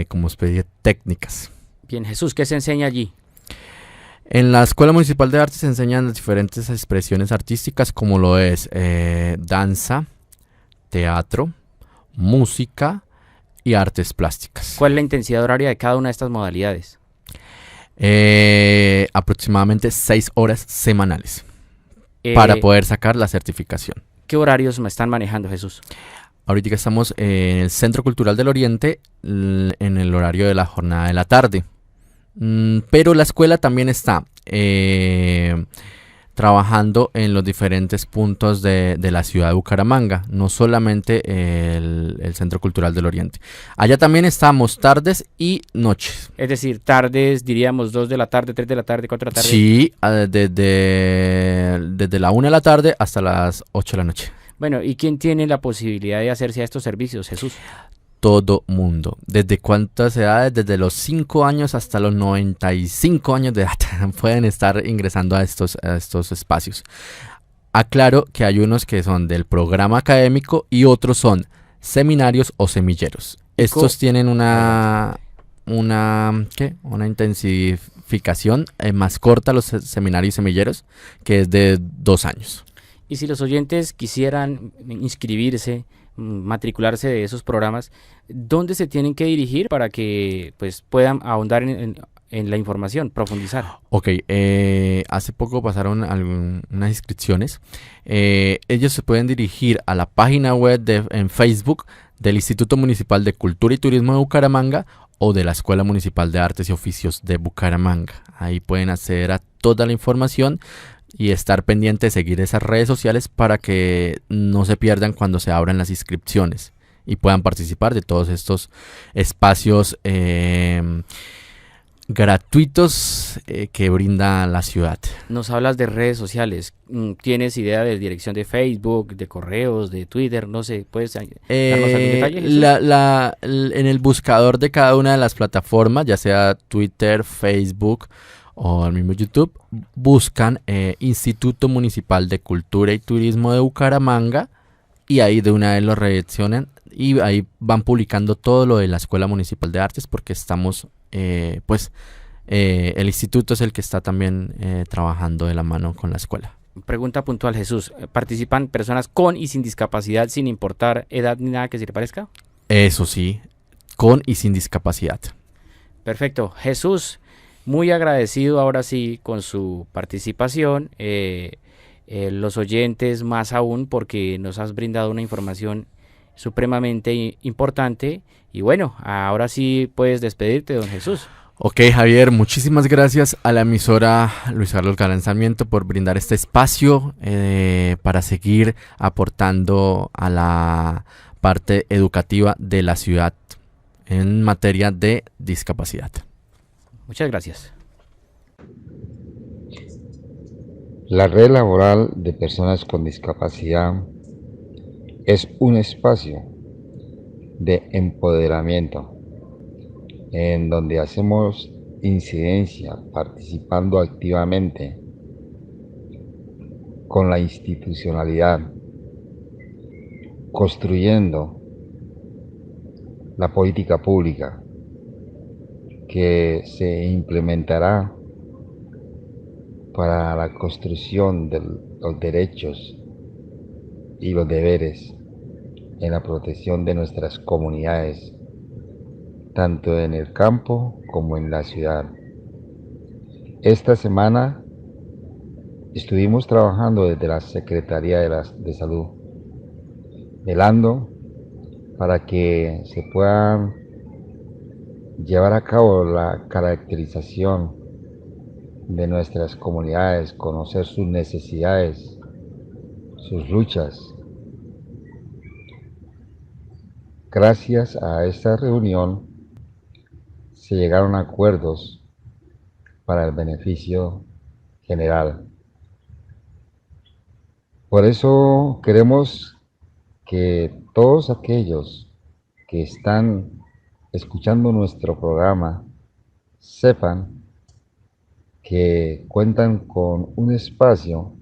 como especie de técnicas. Bien, Jesús, ¿qué se enseña allí? En la Escuela Municipal de Arte se enseñan las diferentes expresiones artísticas, como lo es danza, teatro, música y artes plásticas. ¿Cuál es la intensidad horaria de cada una de estas modalidades? Aproximadamente 6 horas semanales para poder sacar la certificación. ¿Qué horarios me están manejando, Jesús? Ahorita estamos en el Centro Cultural del Oriente en el horario de la jornada de la tarde. Pero la escuela también está trabajando en los diferentes puntos de la ciudad de Bucaramanga, no solamente el Centro Cultural del Oriente. Allá también estamos tardes y noches. Es decir, tardes, diríamos 2 de la tarde, 3 de la tarde, 4 de la tarde. Sí, desde la 1 de la tarde hasta las 8 de la noche. Bueno, ¿y quién tiene la posibilidad de hacerse a estos servicios, Jesús? Todo mundo. ¿Desde cuántas edades? Desde los 5 años hasta los 95 años de edad pueden estar ingresando a estos espacios. Aclaro que hay unos que son del programa académico y otros son seminarios o semilleros. Estos tienen una intensificación más corta, los seminarios y semilleros, que es de 2 años. Y si los oyentes quisieran inscribirse, matricularse de esos programas, ¿dónde se tienen que dirigir para que pues puedan ahondar en la información, profundizar? Ok, hace poco pasaron unas inscripciones. Ellos se pueden dirigir a la página web en Facebook del Instituto Municipal de Cultura y Turismo de Bucaramanga o de la Escuela Municipal de Artes y Oficios de Bucaramanga. Ahí pueden acceder a toda la información y estar pendiente de seguir esas redes sociales para que no se pierdan cuando se abran las inscripciones y puedan participar de todos estos espacios gratuitos que brinda la ciudad. Nos hablas de redes sociales. ¿Tienes idea de dirección de Facebook, de correos, de Twitter? No sé, ¿puedes darnos algún detalle, Jesús? En el buscador de cada una de las plataformas, ya sea Twitter, Facebook o al mismo YouTube, buscan Instituto Municipal de Cultura y Turismo de Bucaramanga y ahí de una vez lo redireccionan y ahí van publicando todo lo de la Escuela Municipal de Artes, porque estamos, el instituto es el que está también trabajando de la mano con la escuela. Pregunta puntual, Jesús. ¿Participan personas con y sin discapacidad sin importar edad ni nada que se le parezca? Eso sí, con y sin discapacidad. Perfecto. Jesús, muy agradecido ahora sí con su participación, los oyentes más aún, porque nos has brindado una información supremamente importante y bueno, ahora sí puedes despedirte, don Jesús. Ok, Javier, muchísimas gracias a la emisora Luis Carlos Galán Sarmiento por brindar este espacio para seguir aportando a la parte educativa de la ciudad en materia de discapacidad. Muchas gracias. La red laboral de personas con discapacidad es un espacio de empoderamiento en donde hacemos incidencia participando activamente con la institucionalidad, construyendo la política pública que se implementará para la construcción de los derechos y los deberes en la protección de nuestras comunidades, tanto en el campo como en la ciudad. Esta semana estuvimos trabajando desde la Secretaría de Salud, velando para que se puedan llevar a cabo la caracterización de nuestras comunidades, conocer sus necesidades, sus luchas. Gracias a esta reunión se llegaron a acuerdos para el beneficio general. Por eso queremos que todos aquellos que están escuchando nuestro programa sepan que cuentan con un espacio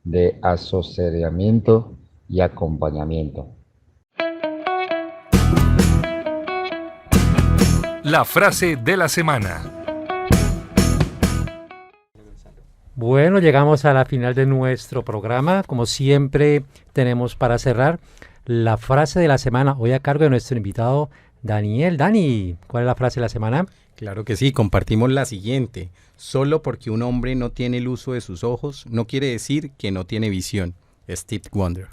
de asesoramiento y acompañamiento. La frase de la semana. Bueno, llegamos a la final de nuestro programa. Como siempre, tenemos para cerrar la frase de la semana, hoy a cargo de nuestro invitado Daniel. Dani, ¿cuál es la frase de la semana? Claro que sí, compartimos la siguiente. Solo porque un hombre no tiene el uso de sus ojos, no quiere decir que no tiene visión. Stevie Wonder.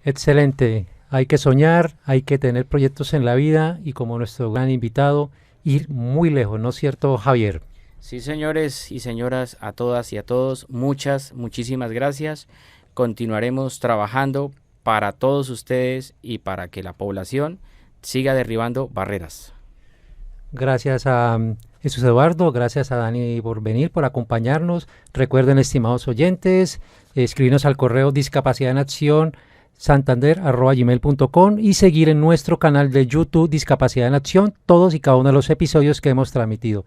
Excelente. Hay que soñar, hay que tener proyectos en la vida y, como nuestro gran invitado, ir muy lejos, ¿no es cierto, Javier? Sí, señores y señoras, a todas y a todos, muchísimas gracias. Continuaremos trabajando para todos ustedes y para que la población siga derribando barreras. Gracias a Jesús Eduardo, gracias a Dani por venir, por acompañarnos. Recuerden, estimados oyentes, escribirnos al correo discapacidadenaccion@gmail.com y seguir en nuestro canal de YouTube Discapacidad en Acción todos y cada uno de los episodios que hemos transmitido.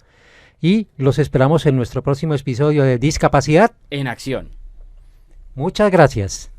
Y los esperamos en nuestro próximo episodio de Discapacidad En Acción. Muchas gracias.